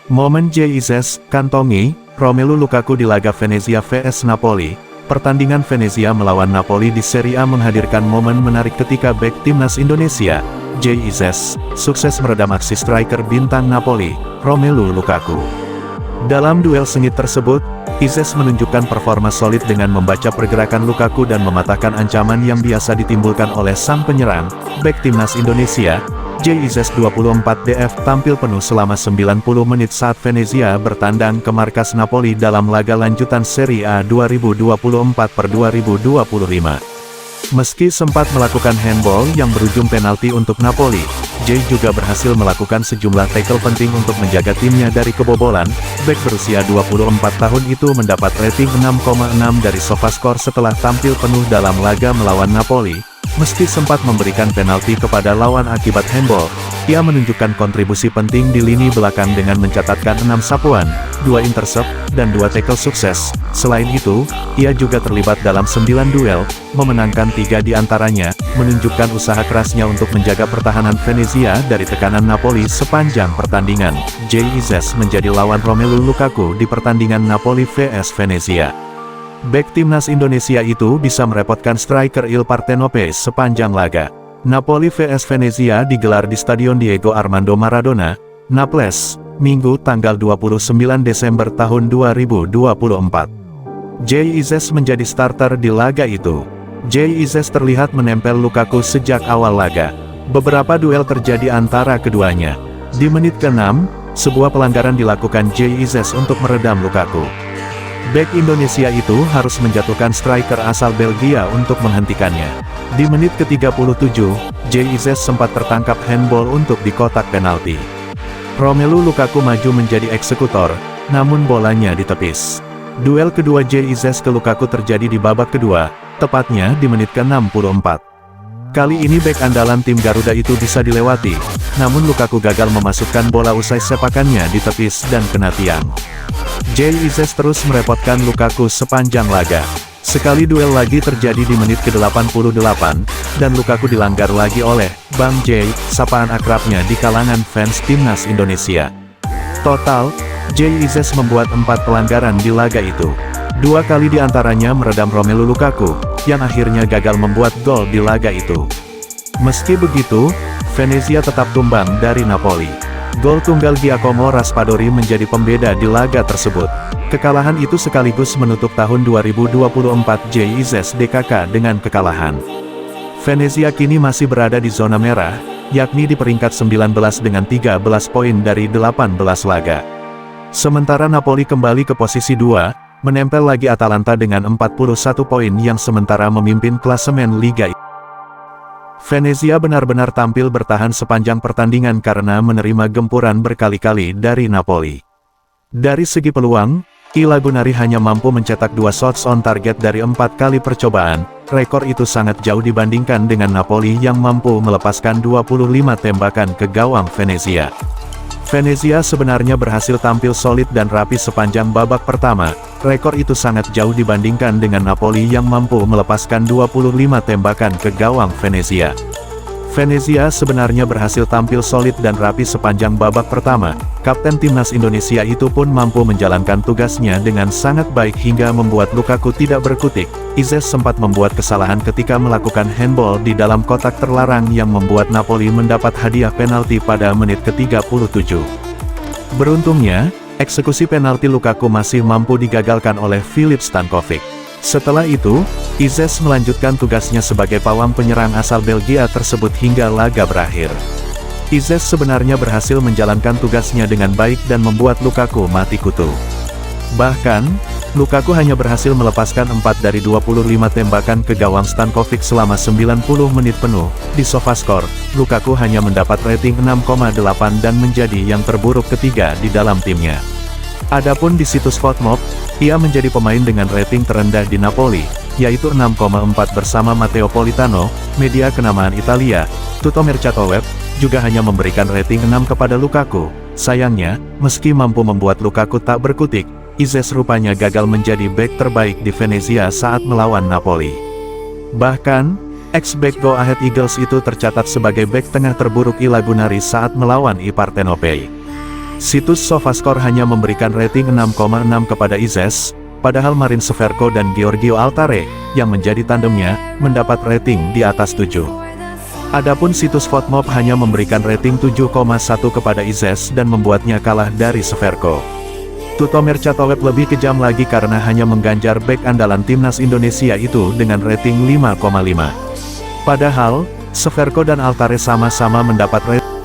Momen JIZ kantongi Romelu Lukaku di laga Venezia vs Napoli. Pertandingan Venezia melawan Napoli di Serie A menghadirkan momen menarik ketika bek timnas Indonesia, JIZ, sukses meredam aksi striker bintang Napoli, Romelu Lukaku. Dalam duel sengit tersebut, Izes menunjukkan performa solid dengan membaca pergerakan Lukaku dan mematahkan ancaman yang biasa ditimbulkan oleh sang penyerang, bek timnas Indonesia. JIZ 24DF tampil penuh selama 90 menit saat Venezia bertandang ke markas Napoli dalam laga lanjutan Serie A 2024/2025. Meski sempat melakukan handball yang berujung penalti untuk Napoli, J juga berhasil melakukan sejumlah tackle penting untuk menjaga timnya dari kebobolan. Bek berusia 24 tahun itu mendapat rating 6,6 dari SofaScore setelah tampil penuh dalam laga melawan Napoli. Meski sempat memberikan penalti kepada lawan akibat handball, ia menunjukkan kontribusi penting di lini belakang dengan mencatatkan 6 sapuan, 2 intercept, dan 2 tackle sukses. Selain itu, ia juga terlibat dalam 9 duel, memenangkan 3 di antaranya, menunjukkan usaha kerasnya untuk menjaga pertahanan Venezia dari tekanan Napoli sepanjang pertandingan. JIZ menjadi lawan Romelu Lukaku di pertandingan Napoli vs Venezia. Bek timnas Indonesia itu bisa merepotkan striker Il Partenope sepanjang laga. Napoli vs Venezia digelar di Stadion Diego Armando Maradona, Naples, Minggu tanggal 29 Desember tahun 2024. JIZ menjadi starter di laga itu. JIZ terlihat menempel Lukaku sejak awal laga. Beberapa duel terjadi antara keduanya. Di menit ke-6, sebuah pelanggaran dilakukan JIZ untuk meredam Lukaku. Bek Indonesia itu harus menjatuhkan striker asal Belgia untuk menghentikannya. Di menit ke-37, JIZ sempat tertangkap handball untuk di kotak penalti. Romelu Lukaku maju menjadi eksekutor, namun bolanya ditepis. Duel kedua JIZ ke Lukaku terjadi di babak kedua, tepatnya di menit ke-64. Kali ini bek andalan tim Garuda itu bisa dilewati, namun Lukaku gagal memasukkan bola usai sepakannya ditepis dan kena tiang. JIZ terus merepotkan Lukaku sepanjang laga. Sekali duel lagi terjadi di menit ke-88, dan Lukaku dilanggar lagi oleh Bang J, sapaan akrabnya di kalangan fans timnas Indonesia. Total, JIZ membuat 4 pelanggaran di laga itu. 2 kali diantaranya meredam Romelu Lukaku, yang akhirnya gagal membuat gol di laga itu. Meski begitu, Venezia tetap tumbang dari Napoli. Gol tunggal Giacomo Raspadori menjadi pembeda di laga tersebut. Kekalahan itu sekaligus menutup tahun 2024 JIZ DKK dengan kekalahan. Venezia kini masih berada di zona merah, yakni di peringkat 19 dengan 13 poin dari 18 laga. Sementara Napoli kembali ke posisi 2, menempel lagi Atalanta dengan 41 poin yang sementara memimpin klasemen Liga. Venezia benar-benar tampil bertahan sepanjang pertandingan karena menerima gempuran berkali-kali dari Napoli. Dari segi peluang, I Lagunari hanya mampu mencetak 2 shots on target dari 4 kali percobaan. Rekor itu sangat jauh dibandingkan dengan Napoli yang mampu melepaskan 25 tembakan ke gawang Venezia. Venezia sebenarnya berhasil tampil solid dan rapi sepanjang babak pertama. Rekor itu sangat jauh dibandingkan dengan Napoli yang mampu melepaskan 25 tembakan ke gawang Venezia. Venezia sebenarnya berhasil tampil solid dan rapi sepanjang babak pertama. Kapten timnas Indonesia itu pun mampu menjalankan tugasnya dengan sangat baik hingga membuat Lukaku tidak berkutik. Izes sempat membuat kesalahan ketika melakukan handball di dalam kotak terlarang yang membuat Napoli mendapat hadiah penalti pada menit ke-37. Beruntungnya, eksekusi penalti Lukaku masih mampu digagalkan oleh Filip Stankovic. Setelah itu, Izes melanjutkan tugasnya sebagai pawang penyerang asal Belgia tersebut hingga laga berakhir. Izes sebenarnya berhasil menjalankan tugasnya dengan baik dan membuat Lukaku mati kutu. Bahkan, Lukaku hanya berhasil melepaskan 4 dari 25 tembakan ke gawang Stankovic selama 90 menit penuh. Di SofaScore, Lukaku hanya mendapat rating 6,8 dan menjadi yang terburuk ketiga di dalam timnya. Adapun di situs FotMob, ia menjadi pemain dengan rating terendah di Napoli, yaitu 6,4 bersama Matteo Politano. Media kenamaan Italia, Tuttomercatoweb, juga hanya memberikan rating 6 kepada Lukaku. Sayangnya, meski mampu membuat Lukaku tak berkutik, Izes rupanya gagal menjadi bek terbaik di Venezia saat melawan Napoli. Bahkan, ex-bek Go Ahead Eagles itu tercatat sebagai bek tengah terburuk I Lagunari saat melawan I Partenope. Situs SofaScore hanya memberikan rating 6,6 kepada Izes, padahal Marin Severko dan Giorgio Altare, yang menjadi tandemnya, mendapat rating di atas 7. Adapun situs Votemob hanya memberikan rating 7,1 kepada Izes dan membuatnya kalah dari Severko. Tutomer Chatoweb lebih kejam lagi karena hanya mengganjar bek andalan timnas Indonesia itu dengan rating 5,5. Padahal, Severko dan Altare sama-sama mendapat rating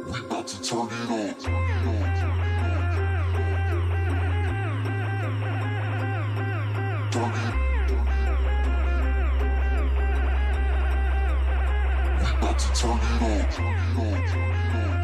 We about to turn it on. Turn it. We about to turn it on.